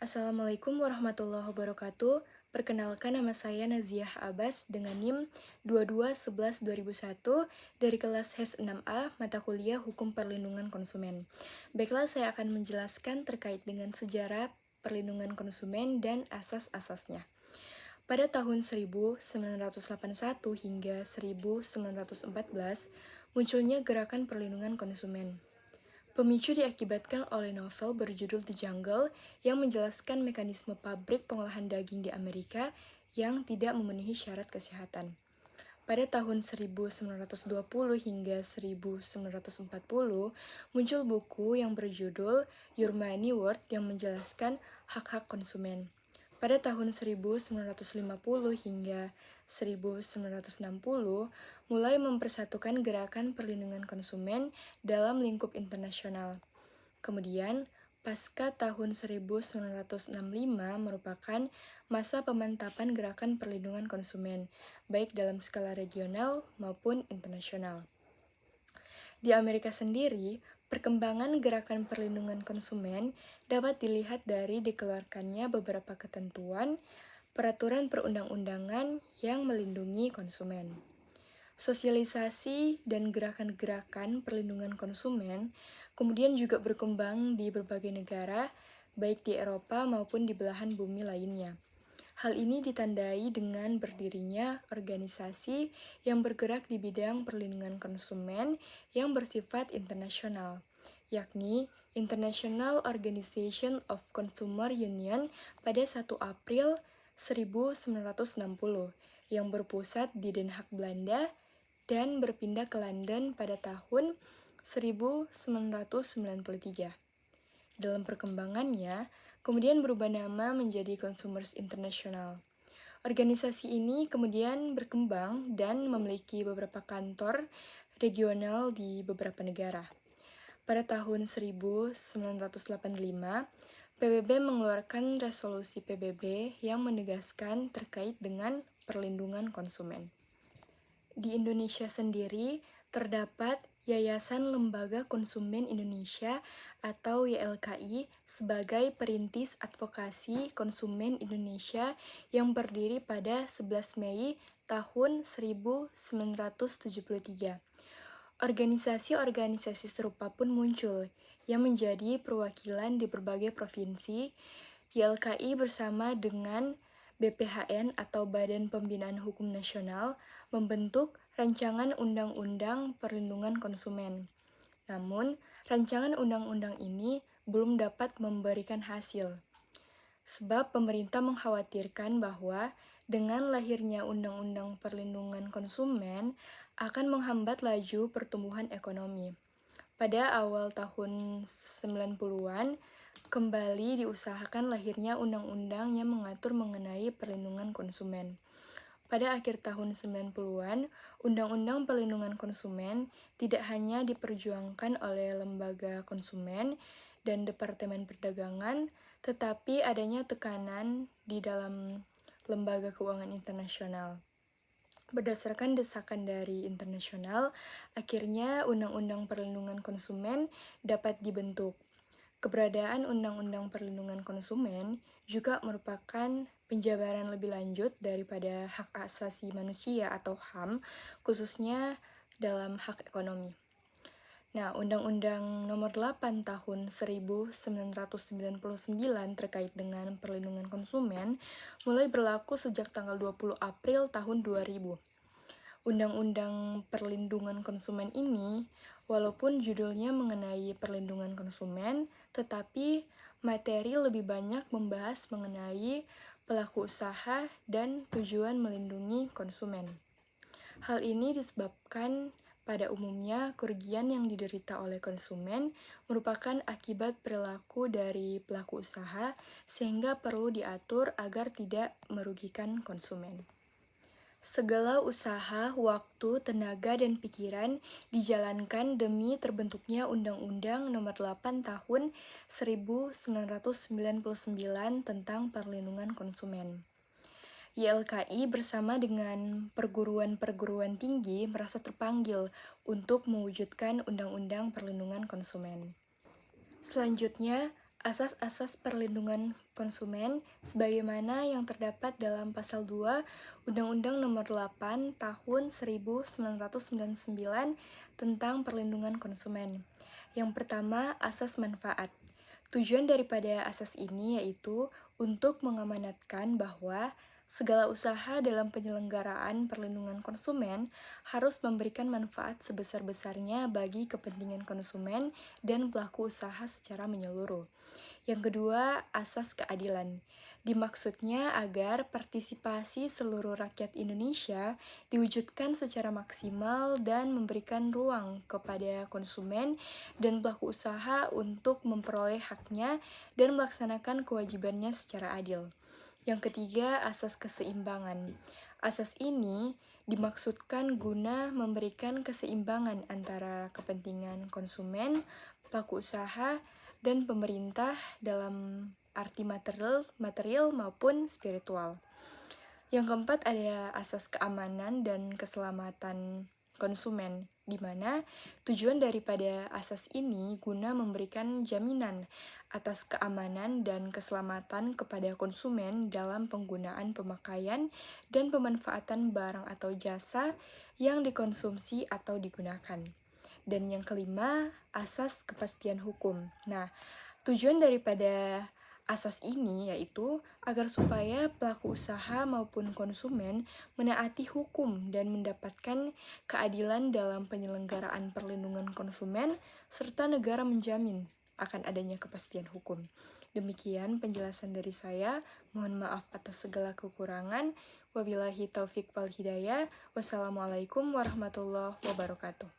Assalamualaikum warahmatullahi wabarakatuh. Perkenalkan, nama saya Naziah Abbas dengan NIM 2211-2001 dari kelas HES 6A, mata kuliah Hukum Perlindungan Konsumen. Baiklah, saya akan menjelaskan terkait dengan sejarah perlindungan konsumen dan asas-asasnya. Pada tahun 1981 hingga 1914, munculnya gerakan perlindungan konsumen. Pemicu diakibatkan oleh novel berjudul The Jungle yang menjelaskan mekanisme pabrik pengolahan daging di Amerika yang tidak memenuhi syarat kesehatan. Pada tahun 1920 hingga 1940, muncul buku yang berjudul Your Money Worth yang menjelaskan hak-hak konsumen. Pada tahun 1950 hingga 1960, mulai mempersatukan gerakan perlindungan konsumen dalam lingkup internasional. Kemudian, pasca tahun 1965 merupakan masa pemantapan gerakan perlindungan konsumen, baik dalam skala regional maupun internasional. Di Amerika sendiri, perkembangan gerakan perlindungan konsumen dapat dilihat dari dikeluarkannya beberapa ketentuan, peraturan perundang-undangan yang melindungi konsumen. Sosialisasi dan gerakan-gerakan perlindungan konsumen kemudian juga berkembang di berbagai negara, baik di Eropa maupun di belahan bumi lainnya. Hal ini ditandai dengan berdirinya organisasi yang bergerak di bidang perlindungan konsumen yang bersifat internasional, yakni International Organization of Consumer Union pada 1 April 1960 yang berpusat di Den Haag, Belanda dan berpindah ke London pada tahun 1993. Dalam perkembangannya, kemudian berubah nama menjadi Consumers International. Organisasi ini kemudian berkembang dan memiliki beberapa kantor regional di beberapa negara. Pada tahun 1985, PBB mengeluarkan resolusi PBB yang menegaskan terkait dengan perlindungan konsumen. Di Indonesia sendiri, terdapat Yayasan Lembaga Konsumen Indonesia atau YLKI sebagai perintis advokasi konsumen Indonesia yang berdiri pada 11 Mei tahun 1973. Organisasi-organisasi serupa pun muncul yang menjadi perwakilan di berbagai provinsi. YLKI bersama dengan BPHN atau Badan Pembinaan Hukum Nasional membentuk Rancangan Undang-Undang Perlindungan Konsumen. Namun, rancangan undang-undang ini belum dapat memberikan hasil. Sebab pemerintah mengkhawatirkan bahwa dengan lahirnya Undang-Undang Perlindungan Konsumen akan menghambat laju pertumbuhan ekonomi. Pada awal tahun 90-an, kembali diusahakan lahirnya undang-undang yang mengatur mengenai perlindungan konsumen. Pada akhir tahun 90-an, Undang-Undang Perlindungan Konsumen tidak hanya diperjuangkan oleh lembaga konsumen dan Departemen Perdagangan, tetapi adanya tekanan di dalam lembaga keuangan internasional. Berdasarkan desakan dari internasional, akhirnya Undang-Undang Perlindungan Konsumen dapat dibentuk. Keberadaan Undang-Undang Perlindungan Konsumen juga merupakan penjabaran lebih lanjut daripada hak asasi manusia atau HAM, khususnya dalam hak ekonomi. Nah, Undang-Undang Nomor 8 Tahun 1999 terkait dengan perlindungan konsumen mulai berlaku sejak tanggal 20 April tahun 2000. Undang-Undang Perlindungan Konsumen ini, walaupun judulnya mengenai perlindungan konsumen, tetapi materi lebih banyak membahas mengenai pelaku usaha dan tujuan melindungi konsumen. Hal ini disebabkan pada umumnya kerugian yang diderita oleh konsumen merupakan akibat perilaku dari pelaku usaha sehingga perlu diatur agar tidak merugikan konsumen. Segala usaha, waktu, tenaga, dan pikiran dijalankan demi terbentuknya Undang-Undang Nomor 8 Tahun 1999 tentang Perlindungan Konsumen. YLKI bersama dengan perguruan-perguruan tinggi merasa terpanggil untuk mewujudkan Undang-Undang Perlindungan Konsumen. Selanjutnya, asas-asas perlindungan konsumen sebagaimana yang terdapat dalam pasal 2 Undang-Undang Nomor 8 Tahun 1999 tentang perlindungan konsumen. Yang pertama, asas manfaat. Tujuan daripada asas ini yaitu untuk mengamanatkan bahwa segala usaha dalam penyelenggaraan perlindungan konsumen harus memberikan manfaat sebesar-besarnya bagi kepentingan konsumen dan pelaku usaha secara menyeluruh. Yang kedua, asas keadilan. Dimaksudnya agar partisipasi seluruh rakyat Indonesia diwujudkan secara maksimal dan memberikan ruang kepada konsumen dan pelaku usaha untuk memperoleh haknya dan melaksanakan kewajibannya secara adil. Yang ketiga, asas keseimbangan. Asas ini dimaksudkan guna memberikan keseimbangan antara kepentingan konsumen, pelaku usaha, dan pemerintah dalam arti material maupun spiritual. Yang keempat ada asas keamanan dan keselamatan konsumen, di mana tujuan daripada asas ini guna memberikan jaminan atas keamanan dan keselamatan kepada konsumen dalam penggunaan pemakaian dan pemanfaatan barang atau jasa yang dikonsumsi atau digunakan. Dan yang kelima, asas kepastian hukum. Nah, tujuan daripada asas ini yaitu agar supaya pelaku usaha maupun konsumen menaati hukum dan mendapatkan keadilan dalam penyelenggaraan perlindungan konsumen serta negara menjamin akan adanya kepastian hukum. Demikian penjelasan dari saya. Mohon maaf atas segala kekurangan. Wabillahi taufik wal hidayah. Wassalamualaikum warahmatullahi wabarakatuh.